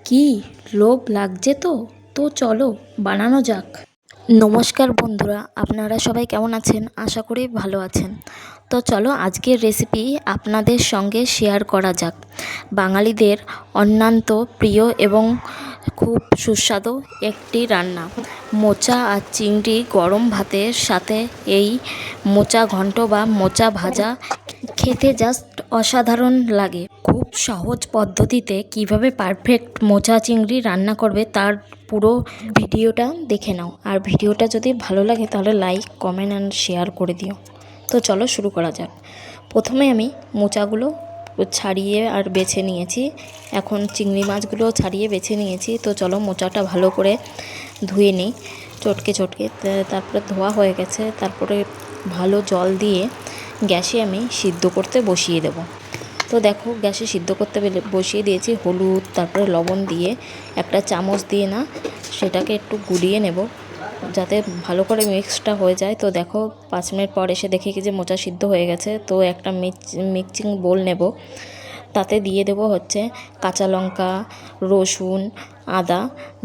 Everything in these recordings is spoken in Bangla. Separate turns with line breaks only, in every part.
কি লোভ লাগছে তো তো চলো বানানো যাক। নমস্কার বন্ধুরা, আপনারা সবাই কেমন আছেন? আশা করি ভালো আছেন। তো চলো আজকের রেসিপি আপনাদের সঙ্গে শেয়ার করা যাক। বাঙালিদের অত্যন্ত প্রিয় এবং খুব সুস্বাদু একটি রান্না, মোচা আর চিংড়ি গরম ভাতের সাথে এই মোচা ঘন্ট বা মোচা ভাজা খেতে জাস্ট অসাধারণ লাগে। খুব সহজ পদ্ধতিতে কিভাবে পারফেক্ট মোচা চিংড়ি রান্না করবে তার পুরো ভিডিওটা দেখে নাও। আর ভিডিওটা যদি ভালো লাগে তাহলে লাইক, কমেন্ট অ্যান্ড শেয়ার করে দিও। তো চলো শুরু করা যাক। প্রথমে আমি মোচাগুলো ছাড়িয়ে আর বেছে নিয়েছি, এখন চিংড়ি মাছগুলো ছাড়িয়ে বেছে নিয়েছি। তো চলো মোচাটা ভালো করে ধুয়ে নিই চটকে চটকে। তারপরে ধোয়া হয়ে গেছে, তারপরে ভালো জল দিয়ে গ্যাসে আমি সিদ্ধ করতে বসিয়ে দেব। তো দেখো গ্যাসে সিদ্ধ করতে বসিয়ে দিয়েছি, হলুদ তারপরে লবণ দিয়ে একটা চামচ দিয়ে না সেটাকে একটু গুলিয়ে নেব যাতে ভালো করে মিক্সটা হয়ে যায়। তো দেখো 5 মিনিট পর এসে দেখি কি যে মোচা সিদ্ধ হয়ে গেছে। তো একটা মিক্সিং বোল নেব, তাতে দিয়ে দেব হচ্ছে কাঁচা লঙ্কা, রসুন, আদা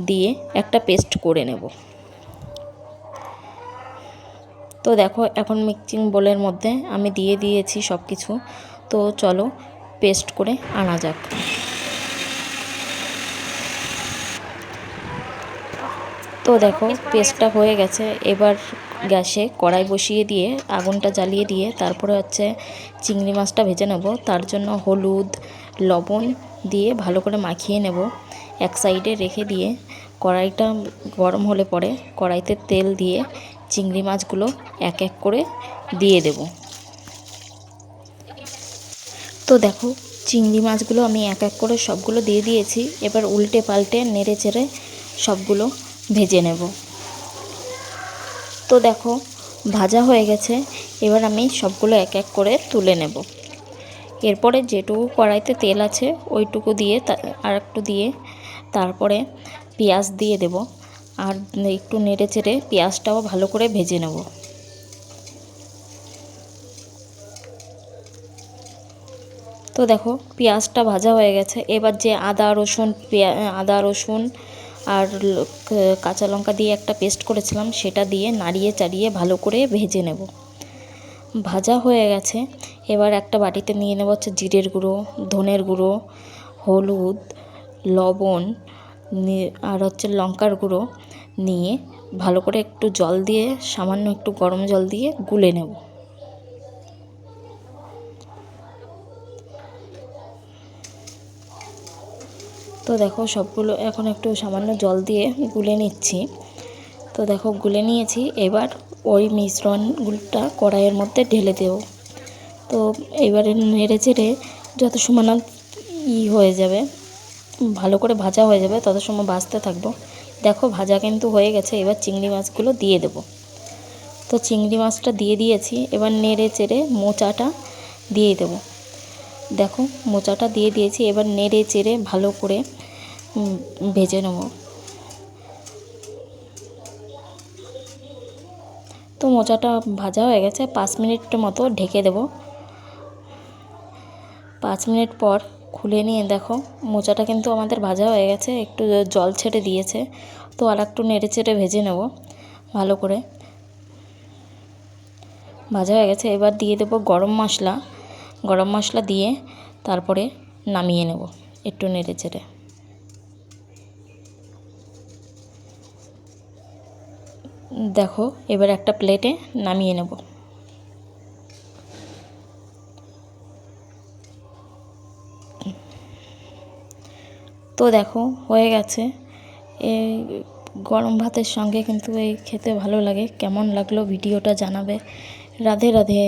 দিয়ে একটা পেস্ট করে নেব। তো দেখো এখন মিক্সিং বোলের মধ্যে আমি দিয়ে দিয়েছি সব কিছু। তো চলো পেস্ট করে আনা যাক। তো দেখো পেস্টটা হয়ে গেছে। এবার গ্যাসে কড়াই বসিয়ে দিয়ে আগুনটা জ্বালিয়ে দিয়ে তারপরে হচ্ছে চিংড়ি মাছটা ভেজে নেব। তার জন্য হলুদ লবণ দিয়ে ভালো করে মাখিয়ে নেব, এক সাইডে রেখে দিয়ে কড়াইটা গরম হলে পরে কড়াইতে তেল দিয়ে চিংড়ি মাছগুলো এক এক করে দিয়ে দেব। তো দেখো চিংড়ি মাছগুলো আমি এক এক করে সবগুলো দিয়ে দিয়েছি। এবার উল্টে পাল্টে নেড়ে চেড়ে সবগুলো ভেজে নেব। তো দেখো ভাজা হয়ে গেছে, এবার আমি সবগুলো এক এক করে তুলে নেব। এরপরে যেটুকু কড়াইতে তেল আছে ওইটুকু দিয়ে আর একটু দিয়ে তারপরে পেঁয়াজ দিয়ে দেব, আর একটু নেড়ে চেড়ে পেঁয়াজটাও ভালো করে ভেজে নেব। তো দেখো পেঁয়াজটা ভাজা হয়ে গেছে। এবার যে আদা রসুন আর কাঁচা লঙ্কা দিয়ে একটা পেস্ট করেছিলাম সেটা দিয়ে নাড়িয়ে চাড়িয়ে ভালো করে ভেজে নেব। ভাজা হয়ে গেছে, এবার একটা বাটিতে নিয়ে নেব হচ্ছে জিরের গুঁড়ো, ধনের গুঁড়ো, হলুদ, লবণ আর হচ্ছে লঙ্কার গুঁড়ো নিয়ে ভালো করে একটু জল দিয়ে সামান্য একটু গরম জল দিয়ে গুলে নেব। তো দেখো সবগুলো এখন একটু সামান্য জল দিয়ে গুলে নিচ্ছি। তো দেখো গুলে নিয়েছি, এবার ওই মিশ্রণগুলোটা কড়াইয়ের মধ্যে ঢেলে দেব। তো এবারে নেড়ে চেড়ে যত সময় না হয়ে যাবে, ভালো করে ভাজা হয়ে যাবে তত সময় ভাজতে থাকবো। দেখো ভাজা কিন্তু হয়ে গেছে, এবার চিংড়ি মাছগুলো দিয়ে দেব। তো চিংড়ি মাছটা দিয়ে দিয়েছি, এবার নেড়ে চেড়ে মোচাটা দিয়ে দেব। দেখো মোচাটা দিয়ে দিয়েছি, এবার নেড়ে চেড়ে ভালো করে ভেজে নেব। তো মোচাটা ভাজা হয়ে গেছে, 5 মিনিট মতো ঢেকে দেব। 5 মিনিট পর খুলে নিয়ে দেখো মোচাটা কিন্তু আমাদের ভাজা হয়ে গেছে, একটু জল ছেড়ে দিয়েছে। তো আর একটু নেড়ে চেড়ে ভেজে নেব ভালো করে। ভাজা হয়ে গেছে, এবার দিয়ে দেব গরম মশলা দিয়ে তারপরে নামিয়ে নেব একটু নেড়ে চেড়ে। দেখো এবার একটা প্লেটে নামিয়ে নেব। তো দেখো হয়ে গেছে। এই গরম ভাতের সঙ্গে কিন্তু এই খেতে ভালো লাগে। কেমন লাগলো ভিডিওটা জানাবে। রাধে রাধে।